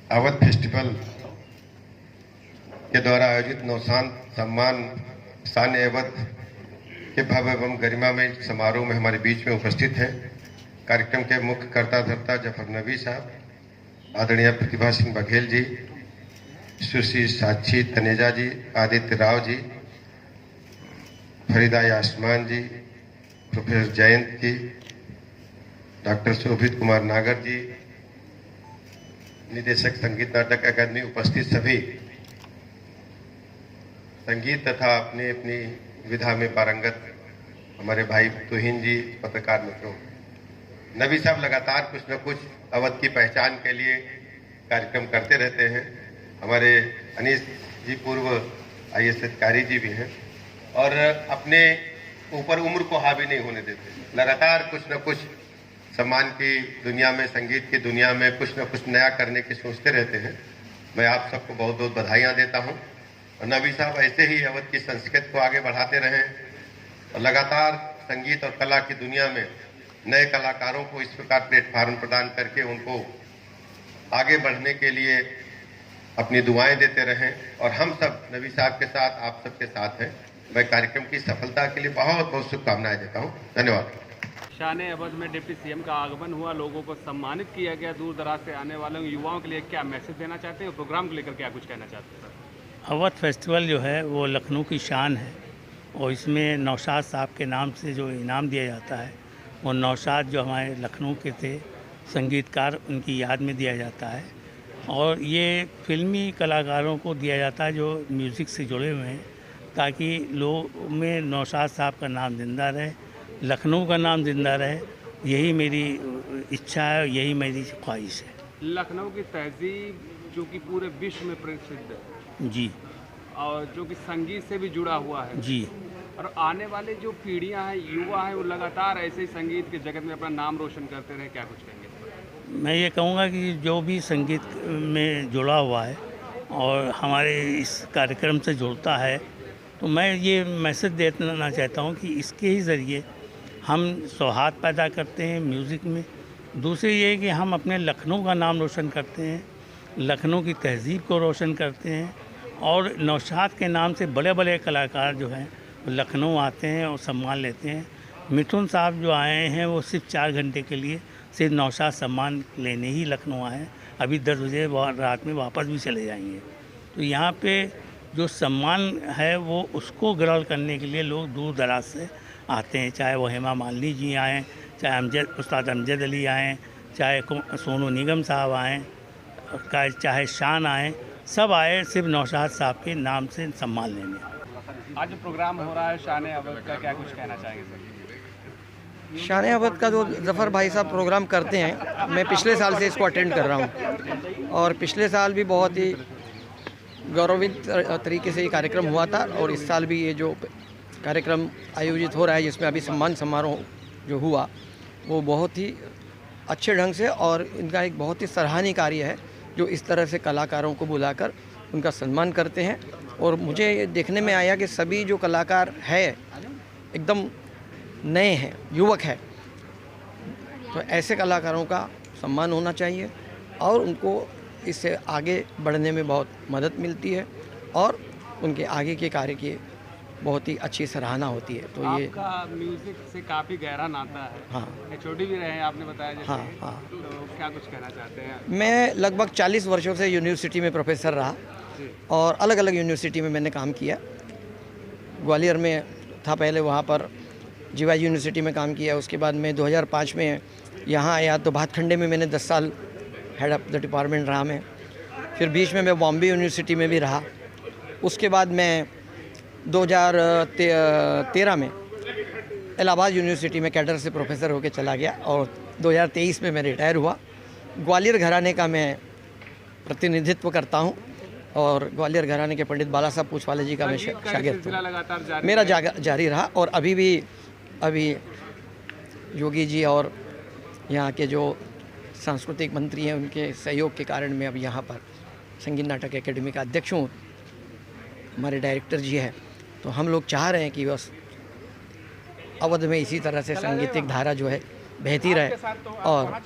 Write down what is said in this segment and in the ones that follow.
Awadh festival के द्वारा आयोजित नौशान सम्मान शान अवध के भव्य एवं गरिमामय समारोह में हमारे बीच में उपस्थित हैं। कार्यक्रम के मुख्य कर्ता धर्ता जफर नबी साहब, आदरणीय प्रतिभा सिंह बघेल जी, सुश्री साक्षी तनेजा जी, आदित्य राव जी, फरीदा यासमान जी, प्रोफेसर जयंत जी, डॉक्टर शोभित कुमार नागर जी, निदेशक संगीत नाटक अकादमी, उपस्थित सभी संगीत तथा अपनी अपनी विधा में पारंगत हमारे भाई तुहिन जी, पत्रकार मित्रों। नबी साहब लगातार कुछ न कुछ अवध की पहचान के लिए कार्यक्रम करते रहते हैं। हमारे अनीस जी पूर्व IAS अधिकारी जी भी हैं और अपने ऊपर उम्र को हावी नहीं होने देते। लगातार कुछ न कुछ सम्मान की दुनिया में, संगीत की दुनिया में कुछ न कुछ नया करने की सोचते रहते हैं। मैं आप सबको बहुत बहुत बधाइयाँ देता हूँ और नबी साहब ऐसे ही अवध की संस्कृति को आगे बढ़ाते रहें और लगातार संगीत और कला की दुनिया में नए कलाकारों को इस प्रकार प्लेटफार्म प्रदान करके उनको आगे बढ़ने के लिए अपनी दुआएं देते रहें। और हम सब नबी साहब के साथ, आप सबके साथ हैं। मैं कार्यक्रम की सफलता के लिए बहुत बहुत शुभकामनाएं देता हूं। धन्यवाद। शान अवध में डिप्टी CM का आगमन हुआ, लोगों को सम्मानित किया गया। दूर दराज से आने वाले युवाओं के लिए क्या मैसेज देना चाहते हैं और प्रोग्राम को लेकर क्या कुछ कहना चाहते हैं? अवध फेस्टिवल जो है वो लखनऊ की शान है और इसमें नौशाद साहब के नाम से जो इनाम दिया जाता है वो नौशाद जो हमारे लखनऊ के थे संगीतकार, उनकी याद में दिया जाता है। और ये फिल्मी कलाकारों को दिया जाता है जो म्यूज़िक से जुड़े हुए हैं, ताकि लोग में नौशाद साहब का नाम जिंदा रहे, लखनऊ का नाम जिंदा रहे। यही मेरी इच्छा है, यही मेरी ख्वाहिश है। लखनऊ की तहजीब जो कि पूरे विश्व में प्रसिद्ध है जी, और जो कि संगीत से भी जुड़ा हुआ है जी, और आने वाले जो पीढ़ियां हैं, युवा हैं, वो लगातार ऐसे ही संगीत के जगत में अपना नाम रोशन करते रहे। क्या कुछ कहेंगे? मैं ये कहूँगा कि जो भी संगीत में जुड़ा हुआ है और हमारे इस कार्यक्रम से जुड़ता है, तो मैं ये मैसेज देना चाहता हूँ कि इसके ही ज़रिए हम सौहार्द पैदा करते हैं म्यूज़िक में। दूसरी ये कि हम अपने लखनऊ का नाम रोशन करते हैं, लखनऊ की तहज़ीब को रोशन करते हैं। और नौशाद के नाम से बड़े बड़े कलाकार जो हैं वो लखनऊ आते हैं और सम्मान लेते हैं। मिथुन साहब जो आए हैं वो सिर्फ 4 घंटे के लिए सिर्फ नौशाद सम्मान लेने ही लखनऊ आए हैं। अभी 10 बजे रात में वापस भी चले जाएंगे। तो यहाँ पे जो सम्मान है वो उसको ग्रहण करने के लिए लोग दूर दराज से आते हैं, चाहे वो हेमा मालिनी जी आएँ, चाहे उस्ताद अमजद अली आएँ, चाहे सोनू निगम साहब आएँ, चाहे शान आएँ, सब आए सिर्फ नौशाद साहब के नाम से सम्मान लेने। आज जो प्रोग्राम हो रहा है शान अवध का, क्या कुछ कहना चाहेंगे सर? शान अवध का जो जफ़र भाई साहब प्रोग्राम करते हैं, मैं पिछले साल से इसको अटेंड कर रहा हूँ और पिछले साल भी बहुत ही गौरवित तरीके से ये कार्यक्रम हुआ था। और इस साल भी ये जो कार्यक्रम आयोजित हो रहा है, जिसमें अभी सम्मान समारोह जो हुआ वो बहुत ही अच्छे ढंग से, और इनका एक बहुत ही सराहनीय कार्य है जो इस तरह से कलाकारों को बुलाकर उनका सम्मान करते हैं। और मुझे ये देखने में आया कि सभी जो कलाकार है एकदम नए हैं, युवक है, तो ऐसे कलाकारों का सम्मान होना चाहिए और उनको इससे आगे बढ़ने में बहुत मदद मिलती है और उनके आगे के कार्य की बहुत ही अच्छी सराहना होती है। तो ये आपका म्यूजिक से काफ़ी गहरा नाता है। हाँ, HOD भी रहे हैं आपने बताया जैसे। हाँ, हाँ। तो क्या कुछ कहना चाहते हैं? मैं लगभग 40 वर्षों से यूनिवर्सिटी में प्रोफेसर रहा और अलग अलग यूनिवर्सिटी में मैंने काम किया। ग्वालियर में था पहले, वहाँ पर जीवाई यूनिवर्सिटी में काम किया। उसके बाद मैं 2005 में यहाँ आया तो भातखंडे में मैंने 10 साल हेड ऑफ द डिपार्टमेंट रहा मैं। फिर बीच में मैं बॉम्बे यूनिवर्सिटी में भी रहा। उसके बाद मैं 2013 में इलाहाबाद यूनिवर्सिटी में कैडर से प्रोफेसर होकर चला गया और 2023 में मैं रिटायर हुआ। ग्वालियर घराने का मैं प्रतिनिधित्व करता हूं और ग्वालियर घराने के पंडित बाला साहब पूछवाले जी का मैं शागिर्द हूँ। मेरा जारी रहा और अभी योगी जी और यहाँ के जो सांस्कृतिक मंत्री हैं उनके सहयोग के कारण मैं अब यहाँ पर संगीत नाटक एकेडमी का अध्यक्ष हूँ। हमारे डायरेक्टर जी हैं, तो हम लोग चाह रहे हैं कि बस अवध में इसी तरह से सांगीतिक धारा जो है बहती रहे और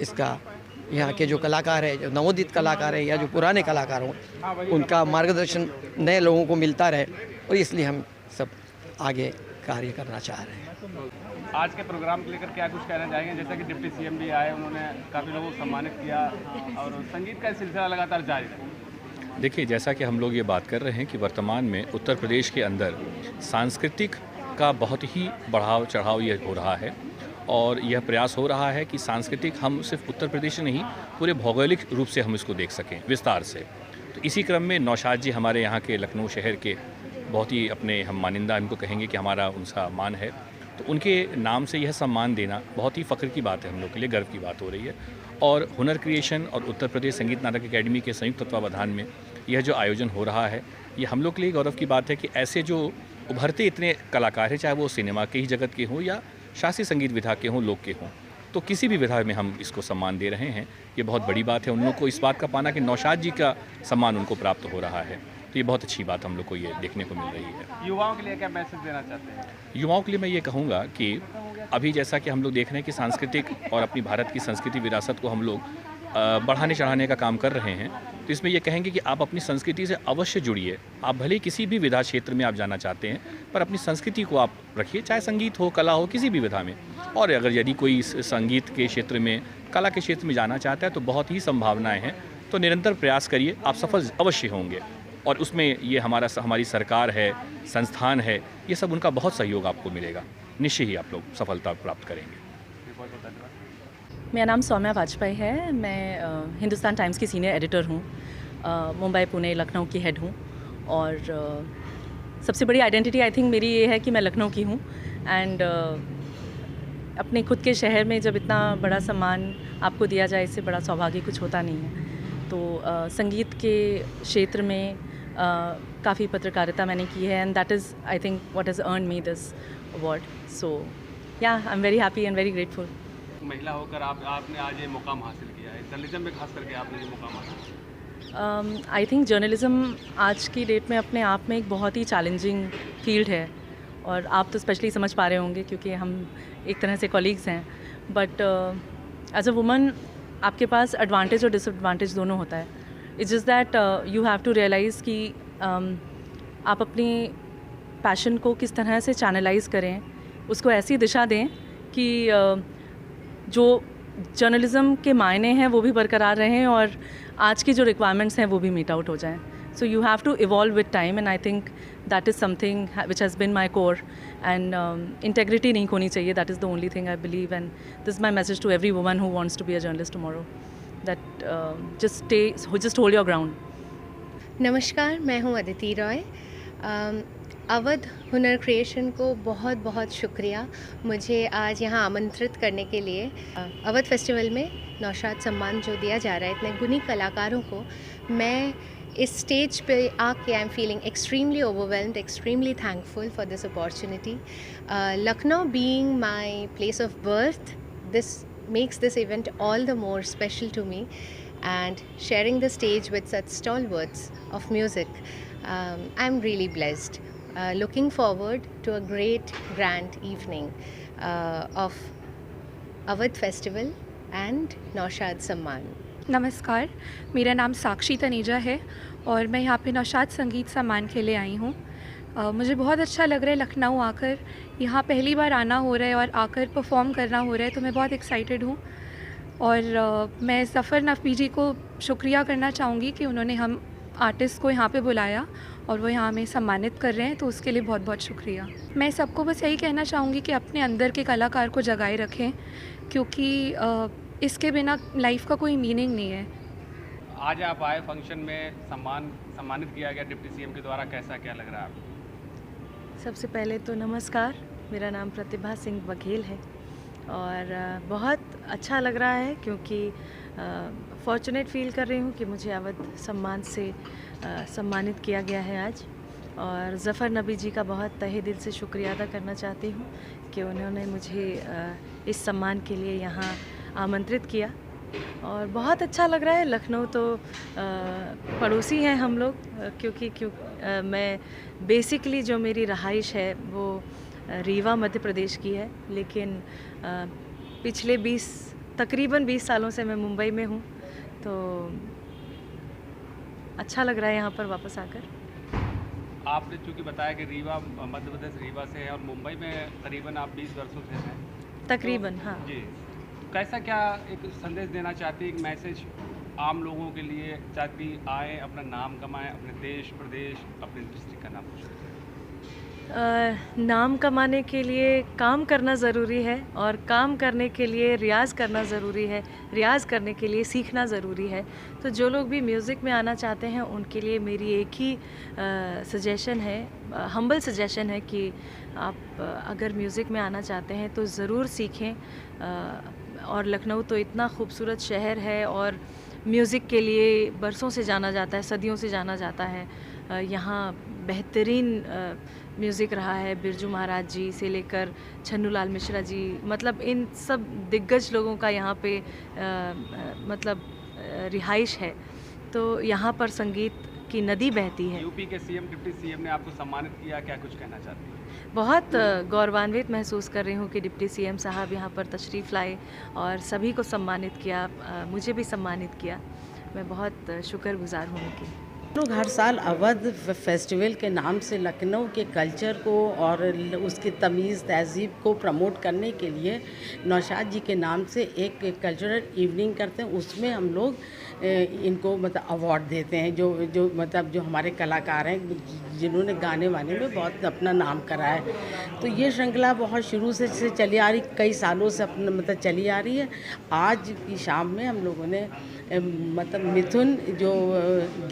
इसका यहाँ के जो कलाकार है, जो नवोदित कलाकार है या जो पुराने कलाकार हों, उनका मार्गदर्शन नए लोगों को मिलता रहे, और इसलिए हम सब आगे कार्य करना चाह रहे हैं। आज के प्रोग्राम को लेकर क्या कुछ कहना चाहेंगे? जैसा कि डिप्टी सीएम भी आए, उन्होंने काफ़ी लोगों को सम्मानित किया और संगीत का सिलसिला लगातार जारी है। देखिए, जैसा कि हम लोग ये बात कर रहे हैं कि वर्तमान में उत्तर प्रदेश के अंदर सांस्कृतिक का बहुत ही बढ़ाव चढ़ाव ये हो रहा है, और यह प्रयास हो रहा है कि सांस्कृतिक हम सिर्फ उत्तर प्रदेश नहीं, पूरे भौगोलिक रूप से हम इसको देख सकें विस्तार से। तो इसी क्रम में नौशाद जी हमारे यहाँ के लखनऊ शहर के बहुत ही अपने हम मानिंदा इनको कहेंगे कि हमारा उनका मान है, तो उनके नाम से यह सम्मान देना बहुत ही फ़ख्र की बात है, हम लोग के लिए गर्व की बात हो रही है। और हुनर क्रिएशन और उत्तर प्रदेश संगीत नाटक अकेडमी के संयुक्त तत्वावधान में यह जो आयोजन हो रहा है, ये हम लोग के लिए गौरव की बात है कि ऐसे जो उभरते इतने कलाकार हैं, चाहे वो सिनेमा के ही जगत के हों या शास्त्रीय संगीत विधा के हों, लोक के हों, तो किसी भी विधा में हम इसको सम्मान दे रहे हैं। ये बहुत बड़ी बात है उन लोग को इस बात का पाना कि नौशाद जी का सम्मान उनको प्राप्त हो रहा है, तो ये बहुत अच्छी बात हम लोग को ये देखने को मिल रही है। युवाओं के लिए क्या मैसेज देना चाहते हैं? युवाओं के लिए मैं ये कहूँगा कि अभी जैसा कि हम लोग देख रहे हैं कि सांस्कृतिक और अपनी भारत की संस्कृति विरासत को हम लोग बढ़ाने चढ़ाने का काम कर रहे हैं, तो इसमें ये कहेंगे कि आप अपनी संस्कृति से अवश्य जुड़िए। आप भले किसी भी विधा क्षेत्र में आप जाना चाहते हैं, पर अपनी संस्कृति को आप रखिए, चाहे संगीत हो, कला हो, किसी भी विधा में। और अगर यदि कोई संगीत के क्षेत्र में, कला के क्षेत्र में जाना चाहता है, तो बहुत ही संभावनाएँ हैं, तो निरंतर प्रयास करिए, आप सफल अवश्य होंगे। और उसमें ये हमारी सरकार है, संस्थान है, ये सब उनका बहुत सहयोग आपको मिलेगा, निश्चय ही आप लोग सफलता प्राप्त करेंगे। मेरा नाम सौम्या वाजपेयी है। मैं हिंदुस्तान टाइम्स की सीनियर एडिटर हूँ। मुंबई, पुणे, लखनऊ की हेड हूँ, और सबसे बड़ी आइडेंटिटी आई थिंक मेरी ये है कि मैं लखनऊ की हूँ। एंड अपने खुद के शहर में जब इतना बड़ा सम्मान आपको दिया जाए, इससे बड़ा सौभाग्य कुछ होता नहीं है। तो संगीत के क्षेत्र में काफ़ी पत्रकारिता मैंने की है, and that is I think what has earn me this award. So yeah I am very happy and very grateful. महिला होकर आपने आज ये मुकाम हासिल किया है, जर्नलिज्म में खास करके आपने ये मुकाम हासिल किया। आई थिंक जर्नलिज्म आज की डेट में अपने आप में एक बहुत ही चैलेंजिंग फील्ड है, और आप तो स्पेशली समझ पा रहे होंगे क्योंकि हम एक तरह से कॉलीग्स हैं। बट एज अ वुमन आपके पास एडवांटेज और डिसएडवांटेज दोनों होता है। It's just that you have to realize कि आप अपनी पैशन को किस तरह से चैनलाइज करें, उसको ऐसी दिशा दें कि जो जर्नलिज़म के मायने हैं वो भी बरकरार रहें, और आज की जो रिक्वायरमेंट्स हैं वो भी मीट आउट हो जाएं। So you have to evolve with time, and I think that is something which has been my core. And integrity नहीं खोनी चाहिए, that is the only thing I believe, and this is my message to every woman who wants to be a journalist tomorrow, that just hold your ground. नमस्कार, मैं हूँ अदिति रॉय। अवध हुनर creation को बहुत बहुत शुक्रिया मुझे आज यहाँ आमंत्रित करने के लिए। अवध फेस्टिवल में नौशाद सम्मान जो दिया जा रहा है इतने गुणी कलाकारों को, मैं इस स्टेज पे आके I am feeling extremely overwhelmed, extremely thankful for this opportunity. Lucknow being my place of birth, this makes this event all the more special to me, and sharing the stage with such stalwarts of music, I'm really blessed. Looking forward to a great grand evening of Awadh Festival and Naushad सम्मान। नमस्कार, मेरा नाम साक्षी तनेजा है और मैं यहाँ पे नौशाद संगीत सम्मान के लिए आई हूँ। मुझे बहुत अच्छा लग रहा है लखनऊ आकर, यहाँ पहली बार आना हो रहा है और आकर परफॉर्म करना हो रहा है, तो मैं बहुत एक्साइटेड हूँ। और मैं ज़फ़र नफ़ी जी को शुक्रिया करना चाहूँगी कि उन्होंने हम आर्टिस्ट को यहाँ पे बुलाया और वो यहाँ हमें सम्मानित कर रहे हैं, तो उसके लिए बहुत बहुत शुक्रिया। मैं सबको बस यही कहना चाहूँगी कि अपने अंदर के कलाकार को जगाए रखें, क्योंकि इसके बिना लाइफ का कोई मीनिंग नहीं है। आज आप आए फंक्शन में, सम्मानित किया गया डिप्टी सीएम के द्वारा, कैसा क्या लग रहा है आपको? सबसे पहले तो नमस्कार, मेरा नाम प्रतिभा सिंह बघेल है और बहुत अच्छा लग रहा है क्योंकि फॉर्चुनेट फील कर रही हूँ कि मुझे अवध सम्मान से सम्मानित किया गया है आज। और ज़फ़र नबी जी का बहुत तहे दिल से शुक्रिया अदा करना चाहती हूँ कि उन्होंने मुझे इस सम्मान के लिए यहाँ आमंत्रित किया और बहुत अच्छा लग रहा है। लखनऊ तो पड़ोसी हैं हम लोग, क्योंकि मैं बेसिकली जो मेरी रहाइश है वो रीवा मध्य प्रदेश की है, लेकिन पिछले तकरीबन 20 सालों से मैं मुंबई में हूँ, तो अच्छा लग रहा है यहाँ पर वापस आकर। आपने चूँकि बताया कि रीवा मध्य प्रदेश रीवा से है और मुंबई में करीबन आप 20 वर्षों से हैं तकरीबन, हाँ जी। कैसा क्या एक संदेश देना चाहती है, एक मैसेज आम लोगों के लिए, ताकि आए अपना नाम कमाएं, अपने देश प्रदेश अपने डिस्ट्रिक्ट का नाम रोशन करें? नाम कमाने के लिए काम करना ज़रूरी है और काम करने के लिए रियाज़ करना ज़रूरी है, रियाज़ करने के लिए सीखना ज़रूरी है। तो जो लोग भी म्यूज़िक में आना चाहते हैं उनके लिए मेरी एक ही सजेशन है, हम्बल सजेशन है कि आप अगर म्यूज़िक में आना चाहते हैं तो ज़रूर सीखें। और लखनऊ तो इतना खूबसूरत शहर है और म्यूज़िक के लिए बरसों से जाना जाता है, सदियों से जाना जाता है। यहाँ बेहतरीन म्यूज़िक रहा है, बिरजू महाराज जी से लेकर छन्नू लाल मिश्रा जी, मतलब इन सब दिग्गज लोगों का यहाँ पे मतलब रिहाइश है। तो यहाँ पर संगीत की नदी बहती है। यूपी के सीएम, डिप्टी सीएम ने आपको सम्मानित किया, क्या कुछ कहना चाहती हैं? बहुत गौरवान्वित महसूस कर रही हूँ कि डिप्टी सीएम साहब यहाँ पर तशरीफ़ लाए और सभी को सम्मानित किया, मुझे भी सम्मानित किया। मैं बहुत शुक्रगुज़ार हूँ उनकी। लोग हर साल अवध फेस्टिवल के नाम से लखनऊ के कल्चर को और उसकी तमीज़ तहज़ीब को प्रमोट करने के लिए नौशाद जी के नाम से एक कल्चरल इवनिंग करते हैं। उसमें हम लोग इनको मतलब अवार्ड देते हैं, जो मतलब जो हमारे कलाकार हैं जिन्होंने गाने वाने में बहुत अपना नाम करा है। तो ये श्रृंखला बहुत शुरू से चली आ रही, कई सालों से अपना मतलब चली आ रही है। आज की शाम में हम लोगों ने मतलब मिथुन जो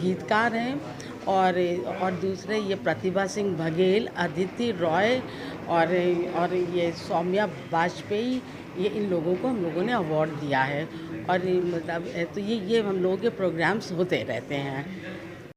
गीतकार हैं और दूसरे ये प्रतिभा सिंह बघेल, अदिति रॉय और ये सौम्या वाजपेयी, ये इन लोगों को हम लोगों ने अवार्ड दिया है। और मतलब तो ये हम लोगों के प्रोग्राम्स होते रहते हैं।